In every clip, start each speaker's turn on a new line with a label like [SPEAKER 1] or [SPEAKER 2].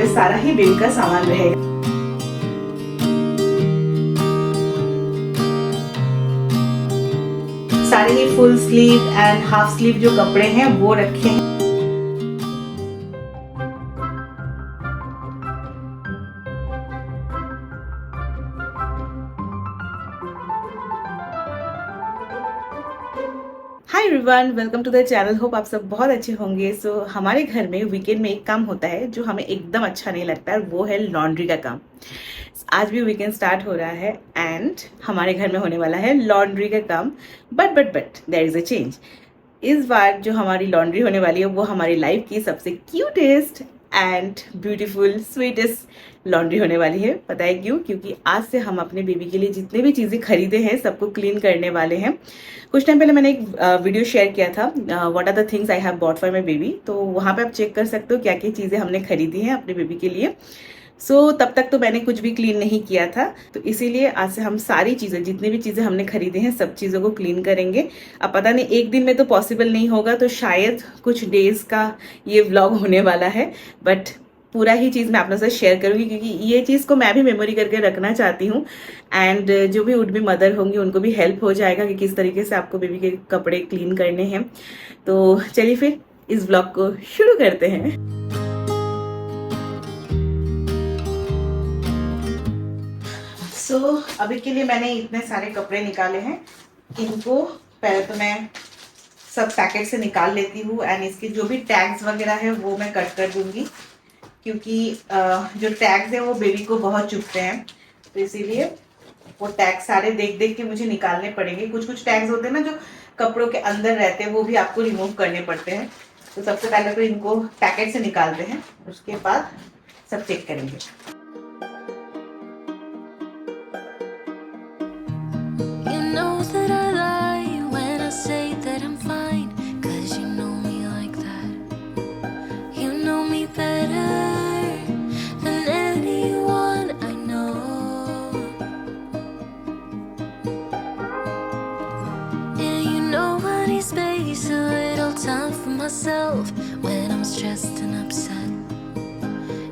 [SPEAKER 1] में सारा ही बेबी का सामान रहेगा। सारे ही full sleeve and half sleeve जो कपड़े हैं वो रखे हैं। Hi everyone, welcome to the channel. Hope आप सब बहुत अच्छे होंगे। सो हमारे घर में वीकेंड में एक काम होता है जो हमें एकदम अच्छा नहीं लगता है, वो है लॉन्ड्री का काम। आज भी वीकेंड स्टार्ट हो रहा है एंड हमारे घर में होने वाला है लॉन्ड्री का काम। But there is a change. इस बार जो हमारी लॉन्ड्री होने वाली है वो हमारी लाइफ की सबसे cutest and beautiful sweetest laundry होने वाली है। पता है क्यों? क्योंकि आज से हम अपने बेबी के लिए जितने भी चीज़ें खरीदे हैं सबको क्लीन करने वाले हैं। कुछ टाइम पहले मैंने एक वीडियो शेयर किया था, what are the things I have bought for my baby. तो वहाँ पे आप चेक कर सकते हो क्या क्या चीज़ें हमने खरीदी हैं अपने बेबी के लिए। तब तक तो मैंने कुछ भी क्लीन नहीं किया था, तो इसीलिए आज से हम सारी चीज़ें, जितनी भी चीज़ें हमने खरीदी हैं सब चीज़ों को क्लीन करेंगे। अब पता नहीं एक दिन में तो पॉसिबल नहीं होगा, तो शायद कुछ डेज का ये व्लॉग होने वाला है, बट पूरा ही चीज़ मैं आप लोगों से शेयर करूंगी क्योंकि ये चीज़ को मैं भी मेमोरी करके रखना चाहती हूँ। एंड जो भी वुड बी मदर होंगी उनको भी हेल्प हो जाएगा कि किस तरीके से आपको बेबी के कपड़े क्लीन करने हैं। तो चलिए फिर इस व्लॉग को शुरू करते हैं। अभी के लिए मैंने इतने सारे कपड़े निकाले हैं। इनको पहले तो मैं सब पैकेट से निकाल लेती हूँ एंड इसके जो भी टैग्स वगैरह है वो मैं कट कर दूंगी, क्योंकि जो टैग्स है वो बेबी को बहुत चुभते हैं, तो इसीलिए वो टैग सारे देख देख के मुझे निकालने पड़ेंगे। कुछ टैग्स होते हैं ना जो कपड़ों के अंदर रहते हैं, वो भी आपको रिमूव करने पड़ते हैं। तो सबसे पहले तो इनको पैकेट से निकालते हैं, उसके बाद सब चेक करेंगे।
[SPEAKER 2] Myself when I'm stressed and upset.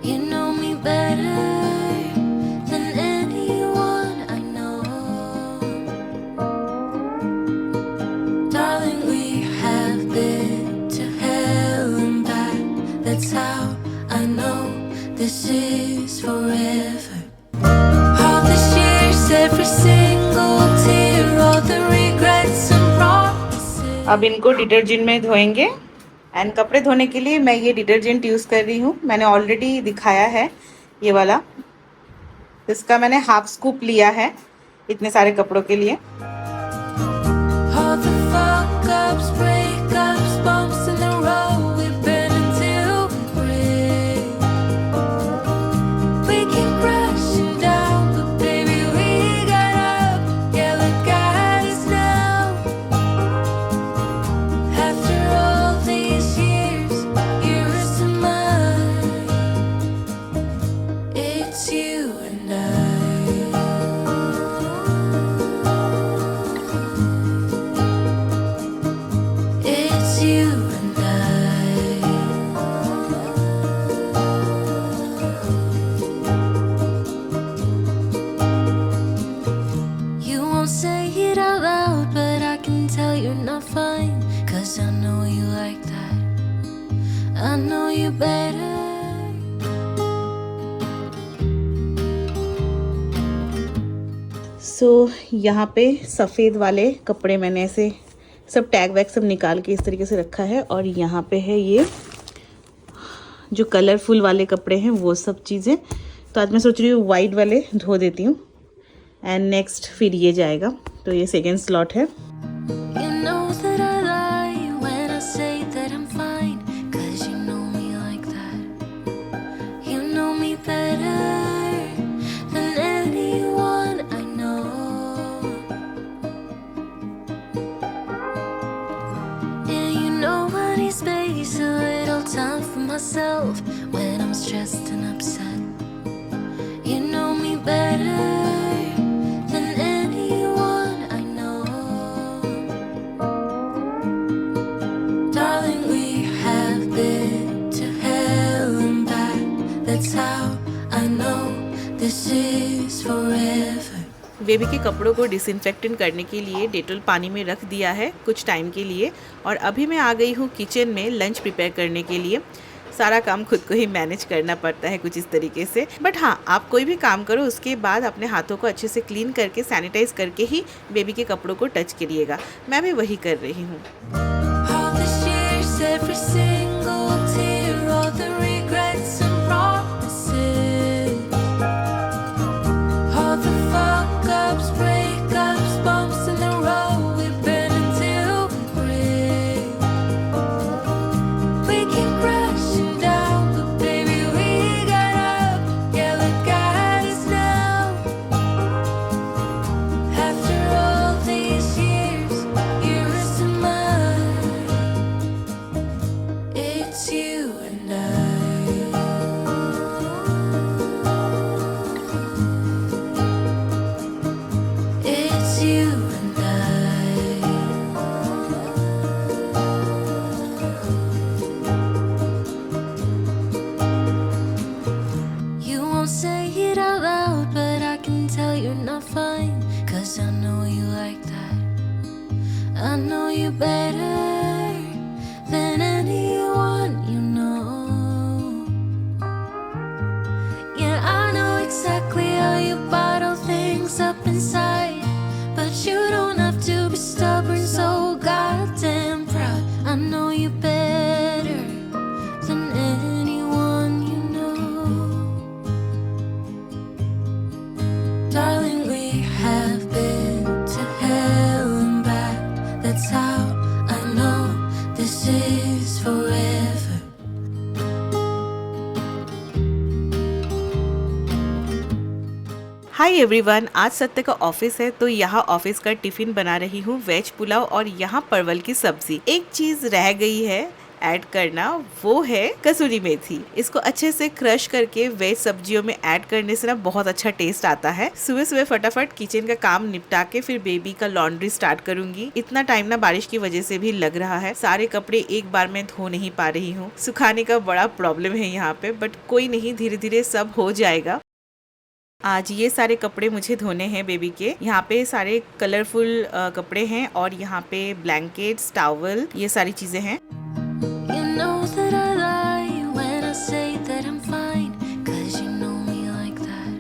[SPEAKER 2] You know me better than anyone I know. Darling, we have been to hell and back. That's how I know this is forever. All the years, every single tear, all the regrets and promises.
[SPEAKER 1] अब इनको detergent में धोएंगे and कपड़े धोने के लिए मैं ये detergent use कर रही हूँ। मैंने ऑलरेडी दिखाया है ये वाला, इसका मैंने हाफ स्कूप लिया है इतने सारे कपड़ों के लिए।
[SPEAKER 2] I know you better.
[SPEAKER 1] यहाँ पे सफ़ेद वाले कपड़े मैंने ऐसे सब टैग वैग सब निकाल के इस तरीके से रखा है, और यहाँ पे है ये जो कलरफुल वाले कपड़े हैं वो सब चीज़ें। तो आज मैं सोच रही हूँ वाइट वाले धो देती हूँ एंड नेक्स्ट फिर ये जाएगा। तो ये सेकेंड स्लॉट है।
[SPEAKER 2] Myself when I'm stressed and upset. You know me better than anyone I know. Darling, we have been to hell and back. That's how
[SPEAKER 1] baby के कपड़ों को डिसइंफेक्टेंट करने के लिए डेटॉल पानी में रख दिया है कुछ टाइम के लिए। और अभी मैं आ गई हूँ किचन में लंच प्रिपेयर करने के लिए। सारा काम खुद को ही मैनेज करना पड़ता है कुछ इस तरीके से। बट हाँ, आप कोई भी काम करो उसके बाद अपने हाथों को अच्छे से क्लीन करके सैनिटाइज करके ही बेबी के कपड़ों को टच करिएगा। मैं भी वही कर रही हूँ।
[SPEAKER 2] All this years, every single tear, all the regrets and promises, all the fuck ups, breakups, bumps in the road we've been until we break. We keep crashing down, but baby we got up. Yeah, look at us now. After all these years, yours and mine, it's you and I. It's you and I. You won't say it out loud, but I can tell you're not fine. 'Cause I know you like that. I know you better than anyone you know. Yeah, I know exactly how you bottle things up inside, but you don't have to be stubborn, so goddamn proud. I know you better than anyone you know. Darling, we have been to hell and back. That's how I know this is forever.
[SPEAKER 1] Hi everyone, आज सत्य का office है तो यहाँ office का tiffin बना रही हूँ वेज पुलाव और यहाँ परवल की सब्जी। एक चीज रह गई है ऐड करना, वो है कसूरी मेथी। इसको अच्छे से क्रश करके वेज सब्जियों में ऐड करने से ना बहुत अच्छा टेस्ट आता है। सुबह सुबह फटाफट किचन का काम निपटा के फिर बेबी का लॉन्ड्री स्टार्ट करूंगी। इतना टाइम ना बारिश की वजह से भी लग रहा है, सारे कपड़े एक बार में धो नहीं पा रही हूँ। सुखाने का बड़ा प्रॉब्लम है यहाँ पे, बट कोई नहीं, धीरे धीरे सब हो जाएगा। आज ये सारे कपड़े मुझे धोने हैं बेबी के। यहाँ पे सारे कलरफुल कपड़े हैं और यहाँ पे ब्लैंकेट्स, टॉवल, ये सारी चीजें हैं।
[SPEAKER 2] You know that I lie when I say that I'm fine, 'cause you know me like that.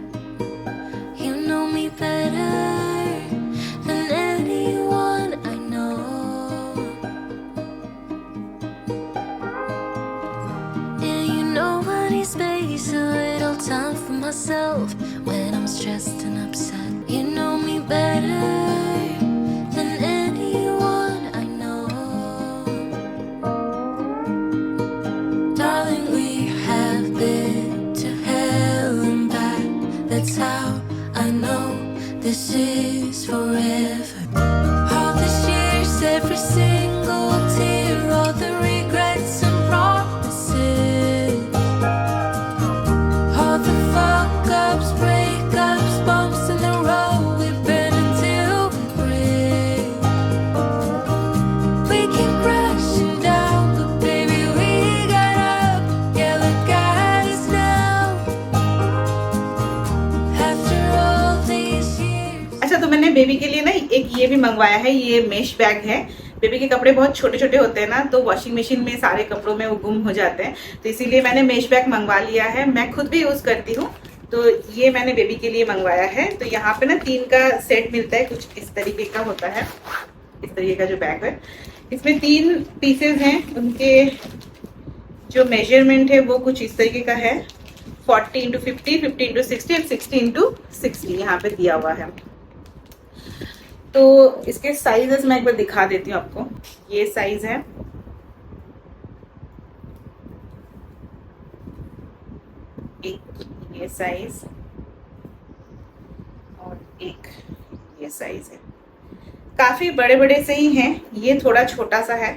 [SPEAKER 2] You know me better than anyone I know. Yeah, you know I need space, a little time for myself when I'm stressed and upset. You know me better than anyone I know. Darling, we have been to hell and back. That's how I know this is forever. All these years, every single tear, all the regrets and promises, all the fuck ups, breakups, bumps in the road we've been until we break. We keep crashing down, but baby we got up. Yeah, look at us now. After all these years.
[SPEAKER 1] अच्छा, तो मैंने baby के लिए ना एक ये भी मंगवाया है, ये मेश बैग है। बेबी के कपड़े बहुत छोटे छोटे होते हैं ना, तो वॉशिंग मशीन में सारे कपड़ों में वो गुम हो जाते हैं, तो इसीलिए मैंने मेश बैग मंगवा लिया है। मैं खुद भी यूज करती हूँ, तो ये मैंने बेबी के लिए मंगवाया है। तो यहाँ पे ना 3 का सेट मिलता है, कुछ इस तरीके का होता है। इस तरीके का जो बैग है, इसमें 3 पीसेज हैं। उनके जो मेजरमेंट है वो कुछ इस तरीके का है, 40x50, 50x60 और 60x60 यहाँ पे दिया हुआ है। तो इसके साइजेस मैं एक बार दिखा देती हूँ आपको। ये साइज है, एक ये साइज और एक ये साइज है। काफी बड़े बड़े से ही हैं, ये थोड़ा छोटा सा है,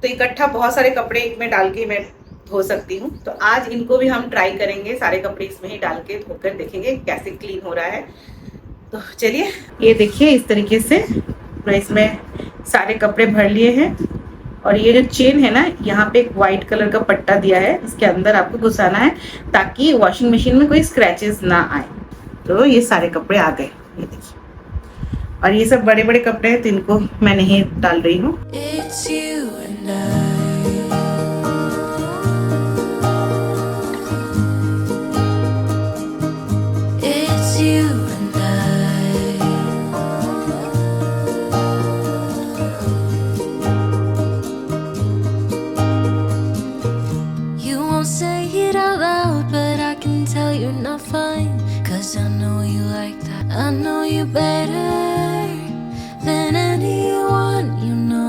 [SPEAKER 1] तो इकट्ठा बहुत सारे कपड़े एक में डाल के मैं धो सकती हूँ। तो आज इनको भी हम ट्राई करेंगे, सारे कपड़े इसमें ही डाल के धोकर देखेंगे कैसे क्लीन हो रहा है। तो चलिए, ये देखिए इस तरीके से मैं इसमें सारे कपड़े भर लिए हैं। और ये जो चेन है ना, यहाँ पे एक वाइट कलर का पट्टा दिया है, इसके अंदर आपको घुसाना है ताकि वॉशिंग मशीन में कोई स्क्रैचेस ना आए। तो ये सारे कपड़े आ गए। ये देखिए, और ये सब बड़े बड़े कपड़े हैं तो इनको मैं नहीं डाल रही हूँ।
[SPEAKER 2] It's you and I. It's you and I. You won't say it out loud, but I can tell you're not fine. 'Cause I know you like that. I know you better than anyone you know.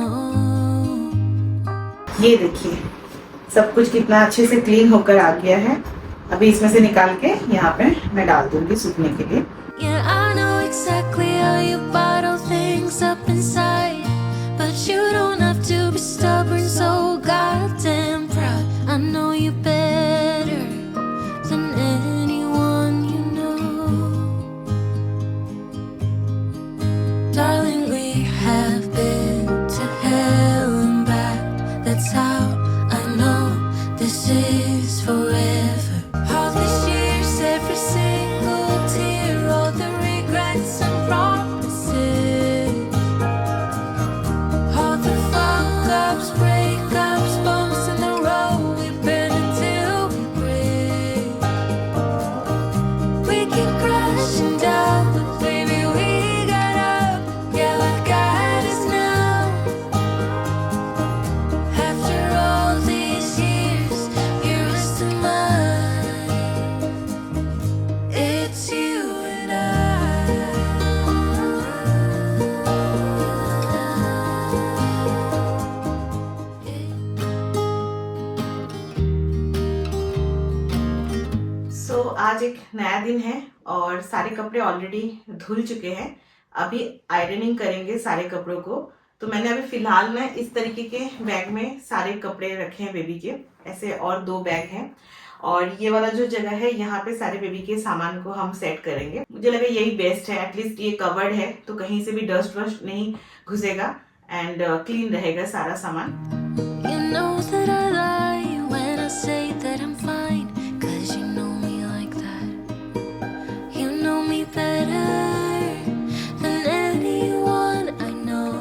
[SPEAKER 1] ये देखिए सब कुछ कितना अच्छे से clean होकर आ गया है। अभी इसमें से निकाल के यहाँ पे मैं डाल दूंगी सूखने के लिए।
[SPEAKER 2] Yeah, I know exactly how you bottle things up inside, but you don't have to be stubborn, so goddamn proud. I know you better than anyone you know. Darling, we have been to hell and back. That's how I know this is forever. All these years, every single tear, all the regrets and promises, all the fuck-ups, break-ups, bumps in the road, we've been until we break. We keep crashing down, but baby, we got up. Yeah, like God is now. After all these years, you're still mine. It's you and I.
[SPEAKER 1] सो आज एक नया दिन है और सारे कपड़े already धुल चुके हैं। अभी आयरनिंग करेंगे सारे कपड़ों को। तो मैंने अभी फिलहाल में इस तरीके के बैग में सारे कपड़े रखे हैं बेबी के। ऐसे और 2 बैग हैं और ये वाला जो जगह है यहाँ पे सारे बेबी के सामान को हम सेट करेंगे। मुझे लगा यही बेस्ट है, एटलीस्ट ये कवर्ड है तो कहीं से भी डस्ट वस्ट नहीं घुसेगा एंड क्लीन रहेगा सारा सामान।
[SPEAKER 2] You know that I lie when I say that I'm fine, 'cause you know me like that. You know me better than anyone I know.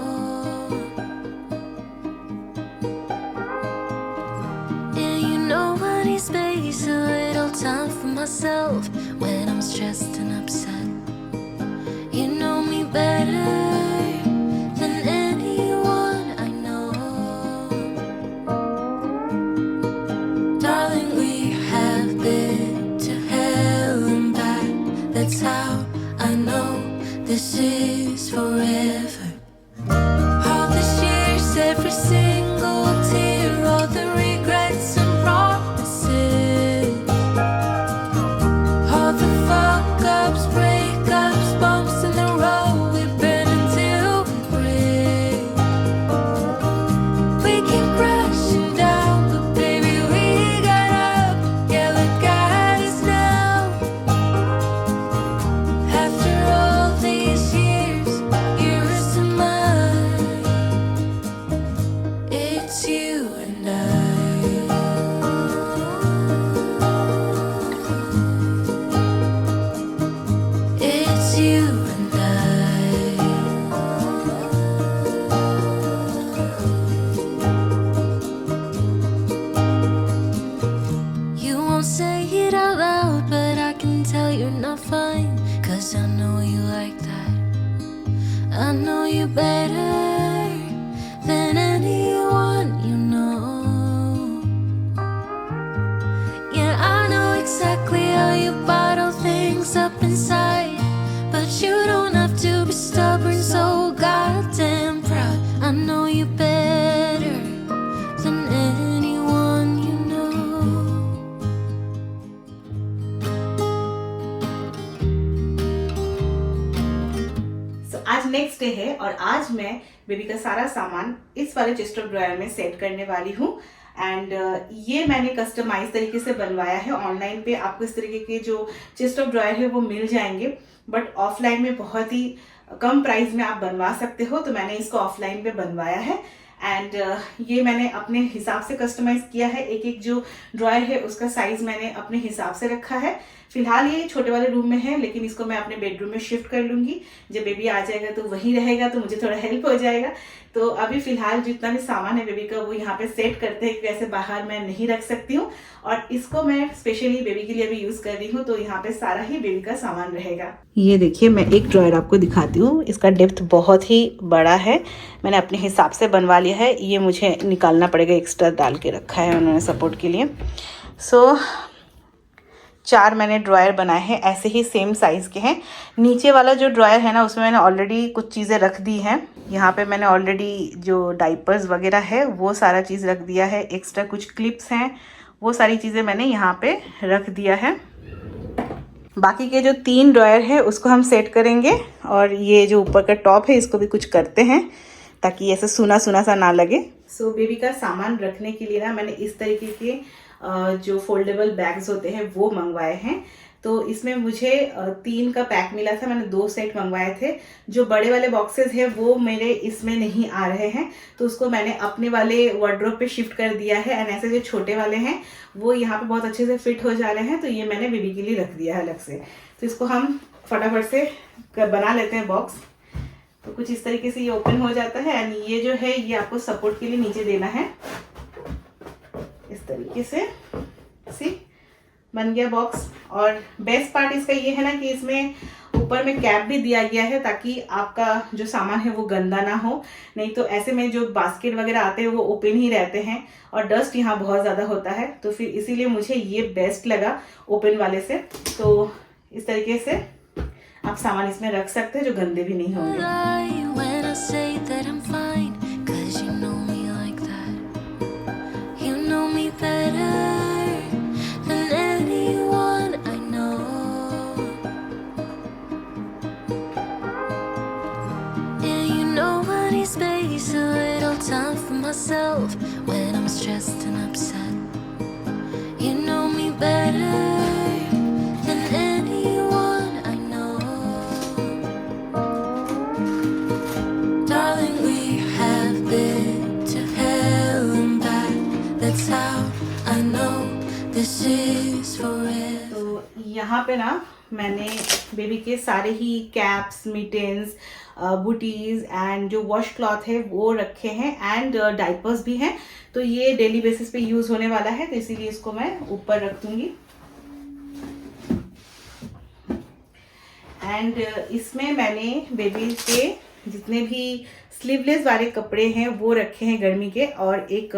[SPEAKER 2] Yeah, you know I need space, a little time for myself when I'm stressed and upset. You know me better than anyone I know. Darling, we have been to hell and back. That's how I know this is forever. All these years, every single tear, all the regrets and promises, all the fuck-ups, break-ups, bumps in the road, we've been until we break. We keep crashing down, but baby, we got up. Yeah, look, God is now. After all these years, you're still mine. It's you and I. It's you and I. You won't say it out loud, but I can tell you're not fine. 'Cause I know you like that. I know you better than anyone you know. Yeah, I know exactly how you bottle things up inside, but you don't have to be stubborn, so goddamn proud. I know you better than anyone you know.
[SPEAKER 1] आज next day है और आज मैं baby का सारा सामान इस वाले चेस्ट ऑफ ड्रॉयर में सेट करने वाली हूँ। एंड ये मैंने कस्टमाइज तरीके से बनवाया है। ऑनलाइन पे आपको इस तरीके के जो चेस्ट ऑफ ड्रॉयर है वो मिल जाएंगे, बट ऑफलाइन में बहुत ही कम प्राइस में आप बनवा सकते हो। तो मैंने इसको ऑफलाइन पे बनवाया है एंड ये मैंने अपने हिसाब से कस्टमाइज किया है। एक एक जो ड्रॉयर है उसका साइज मैंने अपने हिसाब से रखा है। फिलहाल ये छोटे वाले रूम में है, लेकिन इसको मैं अपने बेडरूम में शिफ्ट कर लूँगी। जब बेबी आ जाएगा तो वहीं रहेगा, तो मुझे थोड़ा हेल्प हो जाएगा। तो अभी फ़िलहाल जितना भी सामान है बेबी का वो यहाँ पे सेट करते हैं, क्योंकि ऐसे बाहर मैं नहीं रख सकती हूँ। और इसको मैं स्पेशली बेबी के लिए भी यूज़ कर रही हूँ, तो यहाँ पे सारा ही बेबी का सामान रहेगा। ये देखिए, मैं एक ड्रॉयर आपको दिखाती हूँ। इसका डेप्थ बहुत ही बड़ा है, मैंने अपने हिसाब से बनवा लिया है। ये मुझे निकालना पड़ेगा, एक्स्ट्रा डाल के रखा है उन्होंने सपोर्ट के लिए। सो 4 मैंने ड्रॉयर बनाए हैं, ऐसे ही सेम साइज़ के हैं। नीचे वाला जो ड्रॉयर है ना, उसमें मैंने ऑलरेडी कुछ चीज़ें रख दी हैं। यहाँ पे मैंने ऑलरेडी जो डाइपर्स वगैरह है वो सारा चीज़ रख दिया है। एक्स्ट्रा कुछ क्लिप्स हैं, वो सारी चीज़ें मैंने यहाँ पे रख दिया है। बाकी के जो 3 ड्रॉयर है उसको हम सेट करेंगे, और ये जो ऊपर का टॉप है इसको भी कुछ करते हैं ताकि ऐसे सुना सुना सा ना लगे। सो बेबी का सामान रखने के लिए ना मैंने इस तरीके के जो फोल्डेबल बैग्स होते हैं वो मंगवाए हैं। तो इसमें मुझे 3 का पैक मिला था, मैंने 2 सेट मंगवाए थे। जो बड़े वाले बॉक्सेस हैं वो मेरे इसमें नहीं आ रहे हैं, तो उसको मैंने अपने वाले वार्डरोब पे शिफ्ट कर दिया है। एंड ऐसे जो छोटे वाले हैं वो यहाँ पे बहुत अच्छे से फिट हो जा रहे हैं, तो ये मैंने बेबी के लिए रख दिया है अलग से। तो इसको हम फटाफट से बना लेते हैं बॉक्स। तो कुछ इस तरीके से ये ओपन हो जाता है। एंड ये जो है ये आपको सपोर्ट के लिए नीचे देना है, इस तरीके से। सी बन गया बॉक्स। और बेस्ट पार्ट इसका ये है ना कि इसमें ऊपर में कैप भी दिया गया है, ताकि आपका जो सामान है वो गंदा ना हो। नहीं तो ऐसे में जो बास्केट वगैरह आते हैं वो ओपन ही रहते हैं, और डस्ट यहाँ बहुत ज़्यादा होता है। तो फिर इसीलिए मुझे ये बेस्ट लगा ओपन वाले से। तो इस तरीके से आप सामान इसमें रख सकते हैं जो गंदे भी नहीं होंगे।
[SPEAKER 2] Space, a little time for myself when I'm stressed and upset. You know me better than anyone I know. Darling, we have been to hell and back. That's how I know this is forever.
[SPEAKER 1] तो यहाँ पे ना मैंने baby के सारे ही caps, मिटेंस, booties and जो wash cloth है वो रखे हैं, एंड डाइपर्स भी हैं। तो ये डेली बेसिस पे यूज़ होने वाला है, तो इसीलिए इसको मैं ऊपर रख दूंगी। एंड इसमें मैंने बेबी के जितने भी स्लीवलेस वाले कपड़े हैं वो रखे हैं गर्मी के, और एक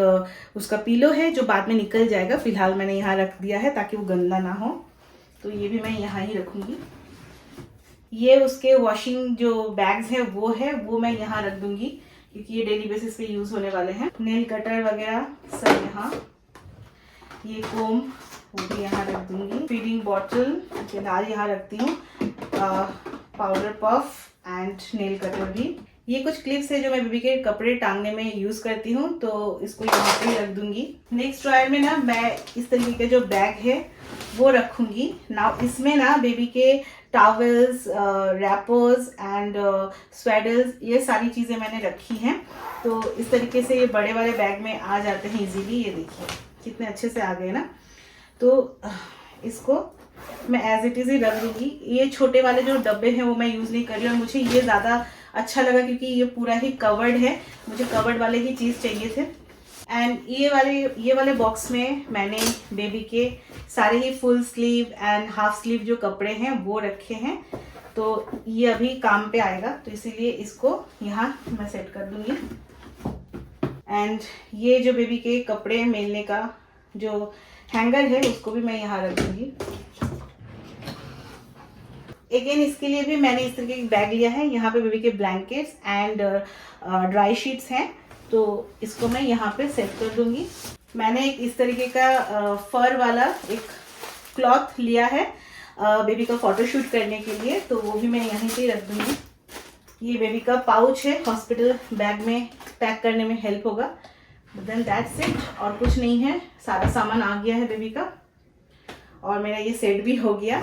[SPEAKER 1] उसका पिलो है जो बाद में निकल जाएगा। फिलहाल मैंने यहाँ रख दिया है ताकि वो गंदा ना हो, तो ये भी मैं यहाँ ही रखूँगी। ये उसके वॉशिंग जो बैग्स है वो मैं यहाँ रख दूंगी, क्योंकि ये डेली बेसिस पे यूज़ होने वाले हैं। नेल कटर वगैरह सब यहाँ, ये कोम वो भी यहाँ रख दूंगी। फीडिंग बॉटल फिलहाल यहाँ रखती हूँ, powder puff and nail cutter भी। ये कुछ क्लिप्स है जो मैं बेबी के कपड़े टांगने में यूज़ करती हूँ, तो इसको यहाँ पे रख दूंगी। नेक्स्ट ड्रॉयर में ना मैं इस तरीके के जो बैग है वो रखूँगी ना। इसमें ना बेबी के टॉवल्स, रैपर्स एंड स्वेडर्स, ये सारी चीज़ें मैंने रखी हैं। तो इस तरीके से ये बड़े वाले बैग में आ जाते हैं इजीली। ये देखिए कितने अच्छे से आ गए ना। तो इसको मैं एज इट इज़ ही रख दूँगी। ये छोटे वाले जो डब्बे हैं वो मैं यूज़ नहीं कर रही, और मुझे ये ज़्यादा अच्छा लगा क्योंकि ये पूरा ही कवर्ड है। मुझे कवर्ड वाले ही चीज़ चाहिए थे। एंड ये वाले बॉक्स में मैंने बेबी के सारे ही full sleeve and half sleeve जो कपड़े हैं वो रखे हैं। तो ये अभी काम पे आएगा, तो इसीलिए इसको यहाँ मैं सेट कर दूँगी। एंड ये जो बेबी के कपड़े मेलने का जो हैंगर है उसको भी मैं यहाँ रख दूँगी। अगेन इसके लिए भी मैंने इस तरीके की बैग लिया है। यहाँ पे बेबी के ब्लैंकेट्स एंड ड्राई शीट्स हैं, तो इसको मैं यहाँ पे सेट कर दूँगी। मैंने एक इस तरीके का फर वाला एक क्लॉथ लिया है बेबी का फोटोशूट करने के लिए, तो वो भी मैं यहीं पे रख दूँगी। ये बेबी का पाउच है, हॉस्पिटल बैग में पैक करने में हेल्प होगा। देन दैट्स इट, और कुछ नहीं है। सारा सामान आ गया है बेबी का, और मेरा ये सेट भी हो गया।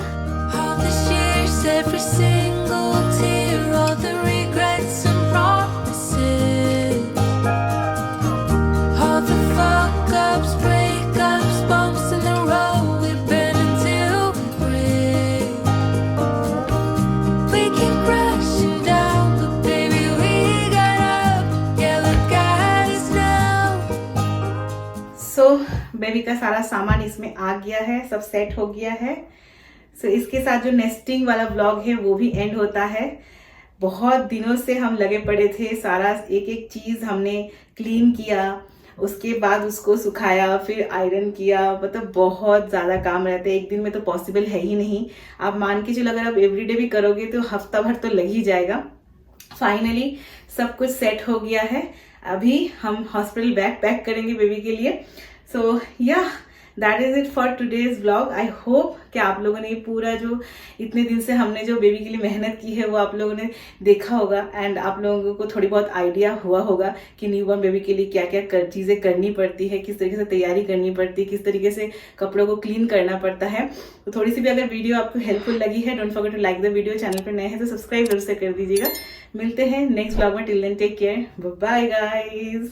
[SPEAKER 2] Every single tear, all the regrets and promises, all the fuck ups, breakups, bumps in the road we've been until we break.
[SPEAKER 1] Baby का सारा सामान इसमें आ गया है, सब सेट हो गया है। सो इसके साथ जो नेस्टिंग वाला व्लॉग है वो भी एंड होता है। बहुत दिनों से हम लगे पड़े थे, सारा एक एक चीज़ हमने क्लीन किया, उसके बाद उसको सुखाया, फिर आयरन किया। मतलब बहुत ज़्यादा काम रहता है, एक दिन में तो पॉसिबल है ही नहीं। आप मान के चलो, अगर आप एवरीडे भी करोगे तो हफ्ता भर तो लग ही जाएगा। फाइनली सब कुछ सेट हो गया है। अभी हम हॉस्पिटल बैग पैक करेंगे बेबी के लिए। सो या that is it for today's vlog. I hope कि आप लोगों ने पूरा जो इतने दिन से हमने जो बेबी के लिए मेहनत की है वो आप लोगों ने देखा होगा, एंड आप लोगों को थोड़ी बहुत आइडिया हुआ होगा कि न्यूबॉर्न बेबी के लिए क्या क्या चीज़ें करनी पड़ती है, किस तरीके से तैयारी करनी पड़ती है, किस तरीके से कपड़ों को क्लीन करना पड़ता है। तो थोड़ी सी भी अगर वीडियो आपको हेल्पफुल लगी है, don't forget to like the video. Channel पर नए हैं तो सब्सक्राइब जरूर से कर दीजिएगा। मिलते हैं नेक्स्ट व्लॉग में। Till then take care, bye guys.